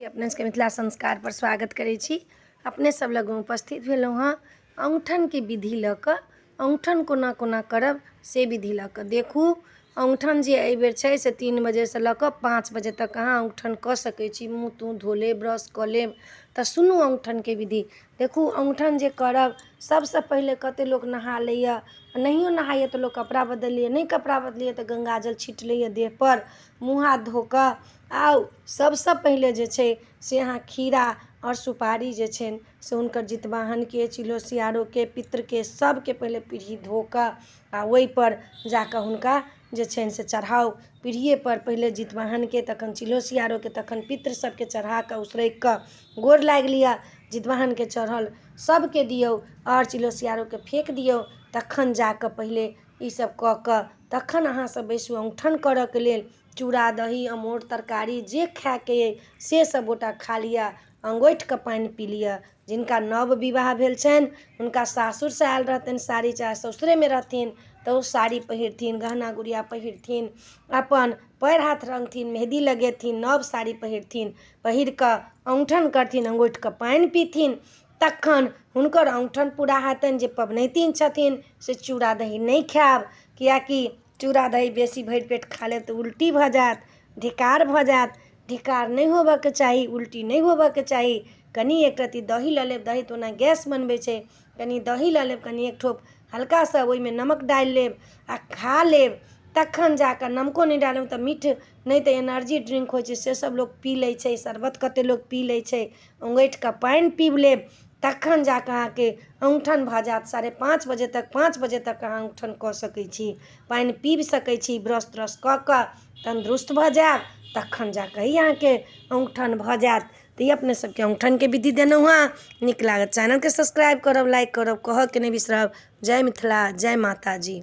अपने सबके मिथिला संस्कार पर स्वागत करै छी। अपने सब लग उपस्थित भेलहुँ हँ औंठन के विधि लऽ कऽ। औंठन कोना कोना करब से विधि लऽ कऽ देखू। औंठन जे एहि बेर छै से 3 बजे से लऽ कऽ 5 बजे तक अहाँ औंठन कऽ सकै छी। मुँह तूँह धो लेब, ब्रश कऽ लेब तऽ सुनू औंठन के विधि। देखू औंठन जे करब सबसँ पहिले कते लोक नहा लैए, नहियो नहाइए तऽ लोक कपड़ा बदलि लैए, नहीं कपड़ा बदलैए तऽ गंगाजल छीट लैए देह पर, मुँह हाथ धो कऽ। आउ सबसँ पहिले जे छै से अहाँ खीरा और सुपारी जे छनि से हुनकर जितवाहनके, चिलोसियारोके, पितरके सबके पहिले पीढ़ी धो कऽ आ ओहिपर जाकऽ हुनका जे छनि से चढ़ाउ। पीढ़िएपर पहिले जितवाहनके, तखन चिलोसियारोके, तखन पितृ सबके चढ़ा कऽ उसरगि कऽ गोर लागि लिअ। जितवाहनके चढ़ल सबके दियौ और चिलोसियारोके फेक दियौ। तखन जाकऽ पहिले ईसब कऽ कऽ तखन अहाँसब बैसू औंठन करऽके लेल। चूड़ा दही अमोट तरकारी जे खायके अइ से सब गोटा खा लिअ, अंगोठिकऽ पानि पी लिअ। जिनका नव विवाह भेल छनि हुनका सासुरसँ आयल रहतनि साड़ी, चाहे ससुरेमे रहथिन तऽ ओ साड़ी पहिरथिन, गहना गुड़िया पहिरथिन, अपन पैर हाथ रंगथिन, मेहंदी लगेथिन, नव साड़ी पहिरथिन, पहिर कऽ औंठन करथिन, अंगोठिकऽ पानि पीथिन। तखन हुनकर औंठन पूरा हेतनि। जे पबनैतिन छथिन से चूड़ा दही नहीं खायब, कियाकि चूड़ा दही बेसी भरि पेट खा लेब तऽ उल्टी भऽ जायत, ढिकार भऽ जायत। ढिकार नहीं होबऽके चाही, उल्टी नहीं होबऽके चाही। कनि एक रत्ती दही लऽ लेब, दही तऽ ओना गैस बनबै छै, कनि दही लऽ लेब, कनि एक ठोप हल्का सा ओहिमे नमक डालि लेब आ खा लेब। तखन जाकऽ नमको नहीं डालब तऽ मीठ नहीं तऽ एनर्जी ड्रिंक होइ छै से सब लोक पी लै छै, शरबत कतेक लोक पी लै छै। अंगोठिकऽ पानि पीब लेब, तखन जाकऽ अहाँके औंठन भऽ जायत। 5:30 बजे तक, 5 बजे तक अहाँ औंठन कऽ सकै छी, पानि पीब सकै छी, ब्रश त्रश कऽ कऽ तन्दुरुस्त भऽ जायब। तखन जाकऽ ही अहाँके औंठन भऽ जायत। तऽ ई अपने सबके औंठनके विधि देलहुँ हँ। नीक लागत चैनलके सब्सक्राइब करब, लाइक करब, कहऽके नहीं बिसरब। जय मिथिला, जय माता जी।